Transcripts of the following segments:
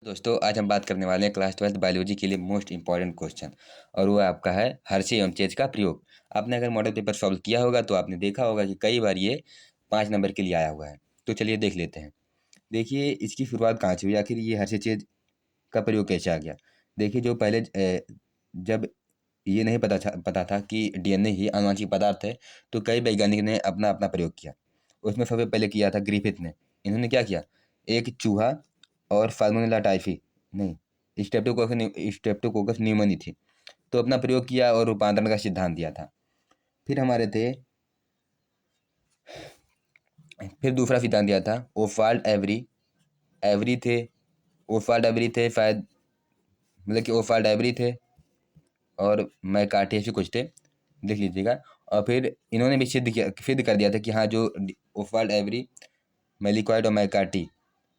दोस्तों आज हम बात करने वाले हैं क्लास 12th बायोलॉजी के लिए मोस्ट इंपॉर्टेंट क्वेश्चन और वो आपका है हर्षे एवं चेज का प्रयोग। आपने अगर मॉडल पेपर सॉल्व किया होगा तो आपने देखा होगा कि कई बार ये 5 नंबर के लिए आया हुआ है। तो चलिए देख लेते हैं। देखिए इसकी शुरुआत कहाँ से हुई, आखिर ये हर्षे चेज का प्रयोग कैसे आ गया। देखिए जो पहले जब ये नहीं पता था कि डीएनए ही आनुवंशिक पदार्थ है तो कई वैज्ञानिक ने अपना अपना प्रयोग किया। उसमें सबसे पहले किया था ग्रिफिथ ने। इन्होंने क्या किया, एक चूहा और साल्मोनेला टाइफी नहीं स्ट्रेप्टोकोकस न्यूमोनी थी, तो अपना प्रयोग किया और रूपांतरण का सिद्धांत दिया था। फिर हमारे थे, फिर दूसरा सिद्धांत दिया था ओफाल्ड एवरी एवरी थे ओफाल्ड एवरी थे शायद, मतलब कि ओफाल्ड एवरी थे और मैकार्टी ऐसे कुछ थे, देख लीजिएगा। और फिर इन्होंने भी सिद्ध कर दिया था कि हाँ जो ओफाल्ड एवरी, मेलिकॉइड और मैकार्टी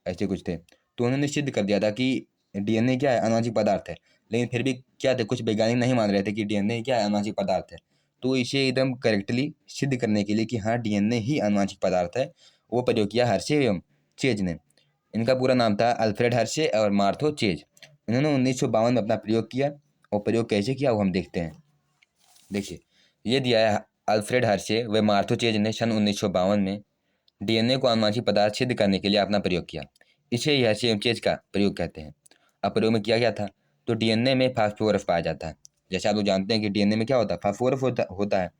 ऐसे कुछ थे, तो उन्होंने सिद्ध कर दिया था कि डीएनए क्या है, आनुवंशिक पदार्थ है। लेकिन फिर भी क्या थे, कुछ वैज्ञानिक नहीं मान रहे थे कि डीएनए क्या है, आनुवंशिक पदार्थ है। तो इसे एकदम करेक्टली सिद्ध करने के लिए कि हाँ डीएनए ही आनुवंशिक पदार्थ है, वो प्रयोग किया हर्षे एवं चेज ने। इनका पूरा नाम था अल्फ्रेड हर्षे और मार्थो चेज। इन्होंने 1952 में अपना प्रयोग किया, और प्रयोग कैसे किया वो हम देखते हैं। देखिए ये दिया है, अल्फ्रेड हर्षे व मार्थो चेज ने सन 1952 में डीएनए को आनुवंशिक पदार्थ सिद्ध करने के लिए अपना प्रयोग किया। इसे ही हर्षे एवं चेज का प्रयोग कहते हैं। अब प्रयोग में किया गया था, तो डीएनए में फास्फोरस पाया जाता है। जैसे आप लोग जानते हैं कि डीएनए में क्या होता है, फास्फोरस होता है।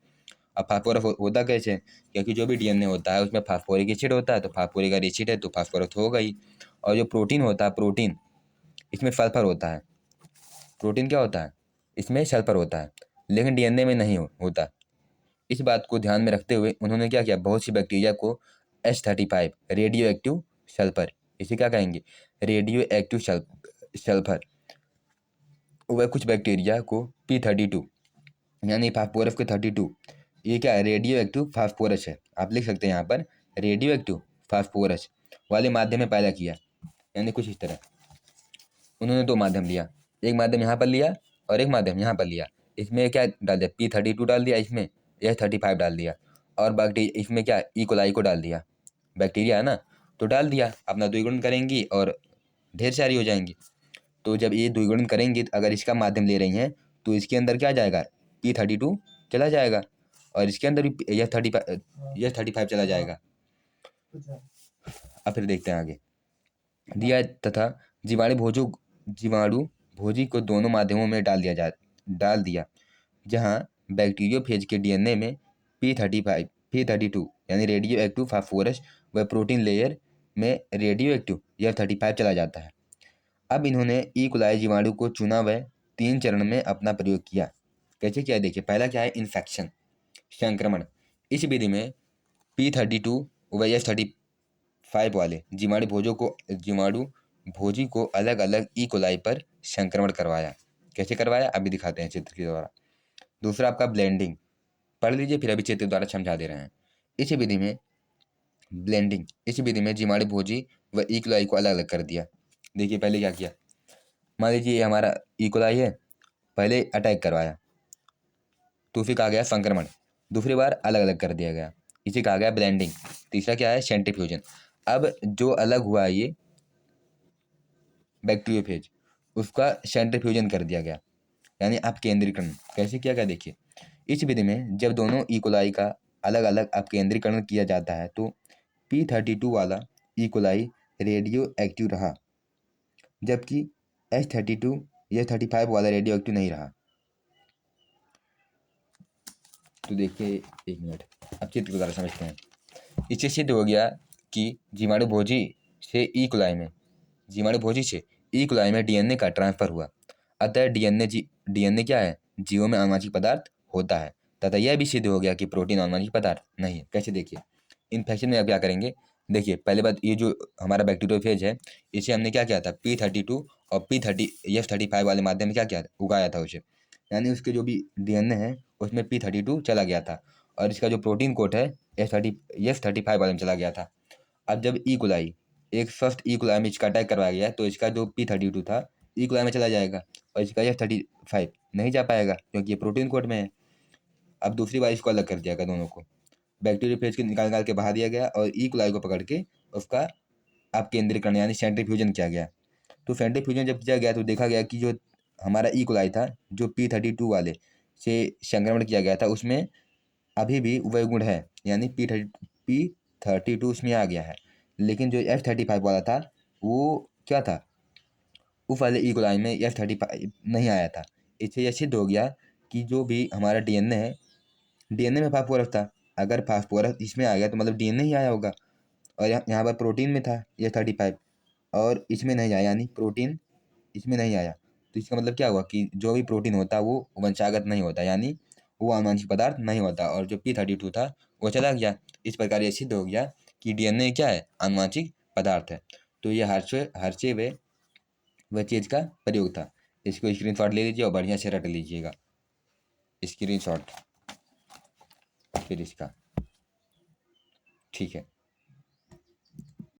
अब फास्फोरस होता कैसे, क्योंकि जो भी डीएनए होता है उसमें फास्फोरिक एसिड होता है, तो फास्फोरिक अगर एसिड है तो फास्फोरस होगा ही। और जो प्रोटीन होता है, प्रोटीन इसमें सल्फर होता है। प्रोटीन क्या होता है, इसमें सल्फर होता है, लेकिन डीएनए में नहीं होता। इस बात को ध्यान में रखते हुए उन्होंने क्या किया, बहुत सी बैक्टीरिया को H35 रेडियो एक्टिव सल्फर, इसे क्या कहेंगे, रेडियो एक्टिव सल्फर, वह कुछ बैक्टीरिया को P32 यानी फास्फोरस के 32, ये क्या है, रेडियो एक्टिव फास्फोरस है। आप लिख सकते हैं यहाँ पर रेडियो एक्टिव फास्फोरस वाले माध्यम में पैदा किया। यानी कुछ इस तरह उन्होंने दो माध्यम लिया, एक माध्यम यहाँ पर लिया और एक माध्यम यहाँ पर लिया। इसमें क्या डाल दिया, P32 डाल दिया, इसमें H35 डाल दिया, और बाकी इसमें क्या ई कोलाई को डाल दिया। बैक्टीरिया है ना, तो डाल दिया, अपना द्विगुणन करेंगी और ढेर सारी हो जाएंगी। तो जब ये द्विगुणन करेंगी, अगर इसका माध्यम ले रही हैं तो इसके अंदर क्या जाएगा, P32 चला जाएगा, और इसके अंदर भी H35 चला जाएगा। अब फिर देखते हैं आगे दिया, तथा जीवाणु भोजी को दोनों माध्यमों में डाल दिया, जहाँ बैक्टीरियोफेज के डीएनए में P32 यानी रेडियो एक्टिव फास्फोरस व प्रोटीन लेयर में रेडियो एक्टिव F35 चला जाता है। अब इन्होंने ई कोलाई जीवाणु को चुना व 3 चरण में अपना प्रयोग किया। कैसे किया, देखिए पहला क्या है, इन्फेक्शन, संक्रमण। इस विधि में P32 व F35 वाले जीवाणु भोजी को अलग अलग ई कोलाई पर संक्रमण करवाया। कैसे करवाया अभी दिखाते हैं चित्र के द्वारा। दूसरा आपका ब्लेंडिंग, पढ़ लीजिए फिर अभी चित्र द्वारा समझा दे रहे हैं। इस विधि में जीवाणु भोजी व ई कोलाई को अलग अलग कर दिया। देखिए पहले क्या किया, मान लीजिए ये हमारा ई कोलाई है, पहले अटैक करवाया तो फिर कहा गया संक्रमण, दूसरी बार अलग अलग कर दिया गया, इसे कहा गया ब्लेंडिंग। तीसरा क्या है, सेंट्रीफ्यूजन। अब जो अलग हुआ ये बैक्टीरियोफेज, उसका सेंट्रीफ्यूजन कर दिया गया, यानी अपकेंद्रीकरण। कैसे किया गया, देखिए इस विधि में जब दोनों ई कोलाई का अलग अलग अपकेंद्रीकरण किया जाता है तो P32 वाला ई कोलाई रेडियो एक्टिव रहा, जबकि H32 या 35 वाला रेडियो एक्टिव नहीं रहा। तो देखिए एक मिनट, अब चित्र के द्वारा समझते हैं। इससे सिद्ध हो गया कि जीवाणु भोजी से ई कोलाई में डीएनए का ट्रांसफर हुआ। अतः डीएनए क्या है, जीवों में आनुवंशिक पदार्थ होता है, तथा यह भी सिद्ध हो गया कि प्रोटीन आनुवंशिक पदार्थ नहीं है। कैसे, देखिए इन्फेक्शन में अब क्या करेंगे, देखिए पहले बात, ये जो हमारा बैक्टीरियोफेज है इसे हमने क्या किया था, P32 और F35 वाले माध्यम में क्या किया, उगाया था उसे, यानी उसके जो भी डीएनए है उसमें P32 चला गया था, और इसका जो प्रोटीन कोट है F35 वाले में चला गया था। अब जब ई कोलाई, एक स्वस्थ ई कोलाई में इसका अटैक करवाया गया तो इसका जो P32 था ई कोलाई में चला जाएगा, और इसका F35 नहीं जा पाएगा क्योंकि ये प्रोटीन कोट में है। अब दूसरी बार इसको अलग कर दिया गया, दोनों को बैक्टीरियोफेज के निकाल के बाहर दिया गया और ई कोलाई को पकड़ के उसका अपकेंद्रीकरण यानी सेंट्रीफ्यूजन किया गया। तो सेंट्रीफ्यूजन जब किया गया तो देखा गया कि जो हमारा ई कोलाई था, जो P32 वाले से संक्रमण किया गया था, उसमें अभी भी वही गुण है, यानी P32 उसमें आ गया है। लेकिन जो F35 वाला था वो क्या था, उस वाले ई कोलाई में F35 नहीं आया था। इससे यह सिद्ध हो गया कि जो भी हमारा डीएनए है, डीएनए में फास्फोरस था, अगर फास्फोरस इसमें आ गया तो मतलब डीएनए ही आया होगा। और यहाँ पर प्रोटीन में था F35 और इसमें नहीं आया, यानी प्रोटीन इसमें नहीं आया। तो इसका मतलब क्या हुआ कि जो भी प्रोटीन होता वो वंशागत नहीं होता, यानी वो आनुवंशिक पदार्थ नहीं होता, और जो P32 था वो चला गया। इस प्रकार ये सिद्ध हो गया कि डीएनए क्या है, आनुवंशिक पदार्थ है। तो ये हर्षे वह चीज़ का प्रयोग था। इसको स्क्रीनशॉट ले लीजिए और बढ़िया से रट लीजिएगा, स्क्रीनशॉट फिर इसका, ठीक है।